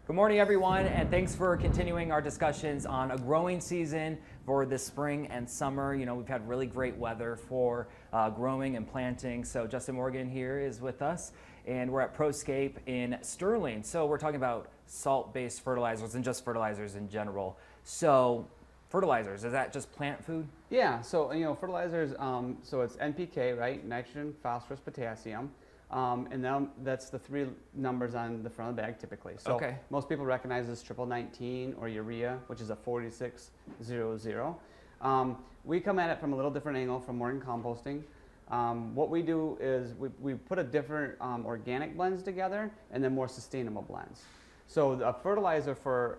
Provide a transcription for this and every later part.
Good morning, everyone, and thanks for continuing our discussions on a growing season for this spring and summer. You know, we've had really great weather for growing and planting. So Justin Morgan here is with us, and we're at ProScape in Sterling. So we're talking about salt-based fertilizers and just fertilizers in general. So fertilizers, is that just plant food? Yeah, so fertilizers, so it's NPK, right? Nitrogen, phosphorus, potassium. And then that's the three numbers on the front of the bag typically. So most people recognize this triple 19 or urea, which is a 4600. We come at it from a little different angle from Morgan Composting. What we do is we put a different organic blends together and then more sustainable blends. So a fertilizer for,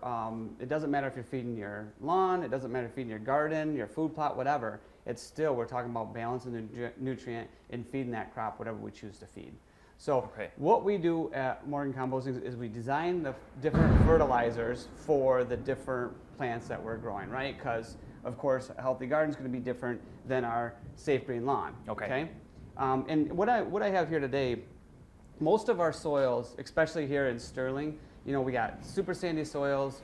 it doesn't matter if you're feeding your lawn, it doesn't matter if you're feeding your garden, your food plot, whatever. It's still, we're talking about balancing the nutrient and feeding that crop whatever we choose to feed. So what we do at Morgan Composting is we design the different fertilizers for the different plants that we're growing, right? Because of course a healthy garden is going to be different than our safe green lawn. And what I have here today, most of our soils, especially here in Sterling, we got super sandy soils.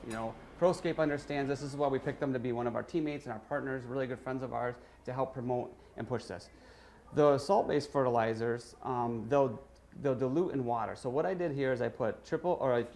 ProScape understands this. This is why we picked them to be one of our teammates and our partners, really good friends of ours, to help promote and push this. The salt-based fertilizers, they'll dilute in water. So what I did here is I put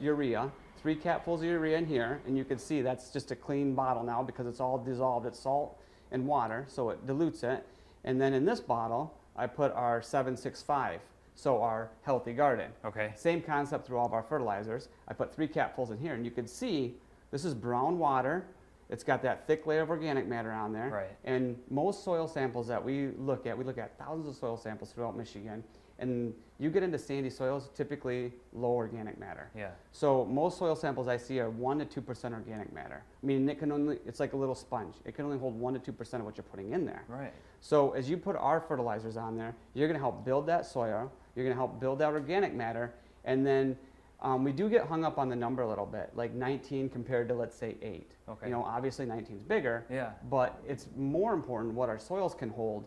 urea, 3 capfuls of urea in here, and you can see that's just a clean bottle now because it's all dissolved. It's salt and water, so it dilutes it. And then in this bottle, I put our 765. So our healthy garden. Same concept through all of our fertilizers. I put 3 capfuls in here, and you can see this is brown water. It's got that thick layer of organic matter on there. And most soil samples that we look at thousands of soil samples throughout Michigan, and you get into sandy soils, typically low organic matter. So most soil samples I see are 1 to 2% organic matter. I mean, it's like a little sponge. It can only hold 1 to 2% of what you're putting in there. So as you put our fertilizers on there, you're going to help build that soil. You're going to help build that organic matter, and then we do get hung up on the number a little bit, like 19 compared to, let's say, 8. Obviously 19 is bigger, but it's more important what our soils can hold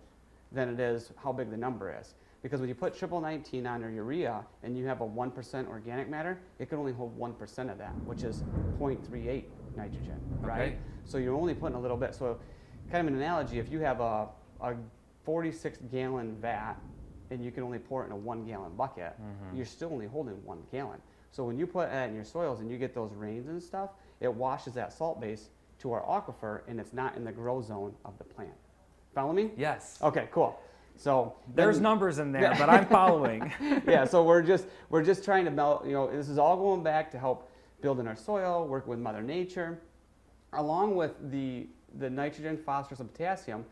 than it is how big the number is. Because when you put triple 19 on your urea and you have a 1% organic matter, it can only hold 1% of that, which is 0.38 nitrogen, right? So you're only putting a little bit. So kind of an analogy, if you have a 46-gallon vat and you can only pour it in a 1-gallon bucket, you're still only holding 1 gallon. So when you put that in your soils and you get those rains and stuff, it washes that salt base to our aquifer, and it's not in the grow zone of the plant. Follow me? Yes. Okay, cool. So there's numbers in there, but I'm following. Yeah, so we're just trying to melt. This is all going back to help build in our soil, work with Mother Nature, along with the nitrogen, phosphorus, and potassium.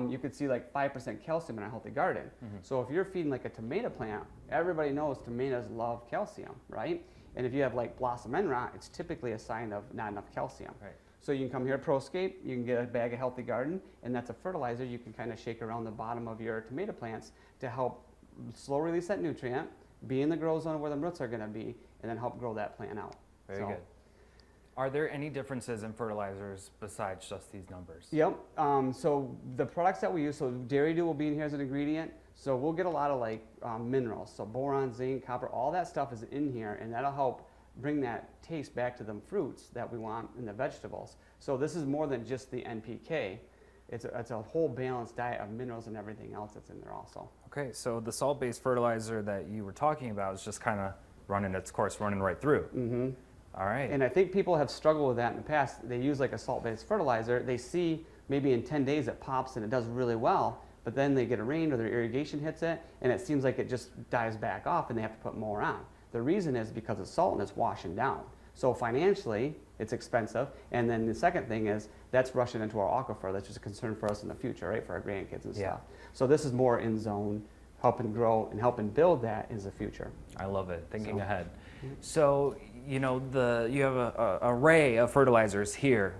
You could see like 5% calcium in a healthy garden. So if you're feeding like a tomato plant, everybody knows tomatoes love calcium, right? And if you have like blossom end rot, it's typically a sign of not enough calcium. So you can come here at ProScape, you can get a bag of Healthy Garden, and that's a fertilizer you can kind of shake around the bottom of your tomato plants to help slow release that nutrient, be in the grow zone where the roots are going to be, and then help grow that plant out. Very good. Are there any differences in fertilizers besides just these numbers? Yep. So the products that we use, so dairy dew will be in here as an ingredient. So we'll get a lot of like minerals. So boron, zinc, copper, all that stuff is in here, and that'll help bring that taste back to the fruits that we want in the vegetables. So this is more than just the NPK. It's a whole balanced diet of minerals and everything else that's in there also. Okay, so the salt-based fertilizer that you were talking about is just kind of running its course, running right through. All right. And I think people have struggled with that in the past. They use like a salt-based fertilizer. They see maybe in 10 days it pops and it does really well, but then they get a rain or their irrigation hits it, and it seems like it just dies back off and they have to put more on. The reason is because it's salt and it's washing down. So financially, it's expensive. And then the second thing is that's rushing into our aquifer. That's just a concern for us in the future, right? For our grandkids and stuff. So this is more in zone, helping grow and helping build that in the future. I love it, thinking ahead. So, you have an array of fertilizers here.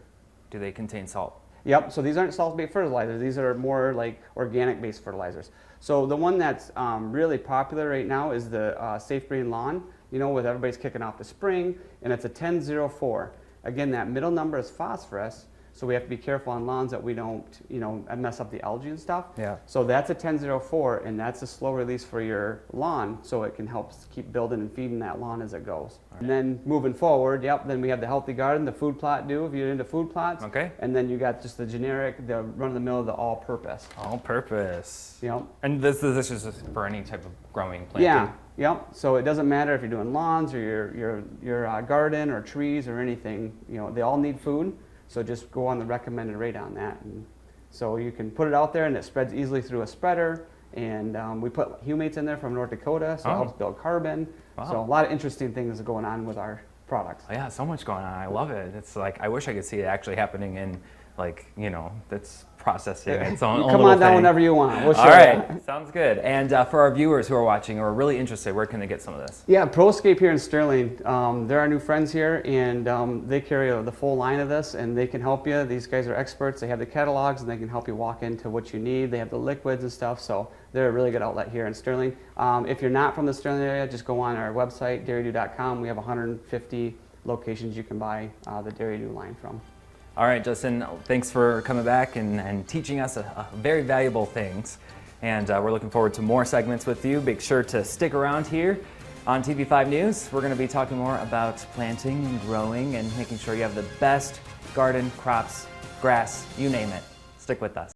Do they contain salt? Yep, so these aren't salt-based fertilizers. These are more like organic-based fertilizers. So the one that's really popular right now is the Safe Green Lawn, with everybody's kicking off the spring, and it's a 1004. Again, that middle number is phosphorus, So we have to be careful on lawns that we don't, mess up the algae and stuff. Yeah. So that's a 1004, and that's a slow release for your lawn, so it can help keep building and feeding that lawn as it goes. Right. And then moving forward, then we have the healthy garden, the food plot if you're into food plots. Okay. And then you got just the generic, the run-of-the-mill, the all-purpose. All-purpose. Yep. And this is for any type of growing planting. Yeah. Yep. So it doesn't matter if you're doing lawns or your garden or trees or anything. They all need food. So just go on the recommended rate on that. And so you can put it out there, and it spreads easily through a spreader. And we put humates in there from North Dakota, so it helps build carbon. Wow. So a lot of interesting things going on with our products. Yeah, so much going on. I love it. It's like I wish I could see it actually happening in, that's processing its own Come on down whenever you want. We'll show All right, you. Sounds good. And for our viewers who are watching or are really interested, where can they get some of this? Yeah, ProScape here in Sterling. They're our new friends here, and they carry the full line of this, and they can help you. These guys are experts. They have the catalogs, and they can help you walk into what you need. They have the liquids and stuff, so they're a really good outlet here in Sterling. If you're not from the Sterling area, just go on our website, dairydew.com. We have 150 locations you can buy the Dairy Dew line from. All right, Justin, thanks for coming back and teaching us very valuable things. And we're looking forward to more segments with you. Make sure to stick around here on TV5 News. We're going to be talking more about planting and growing and making sure you have the best garden, crops, grass, you name it. Stick with us.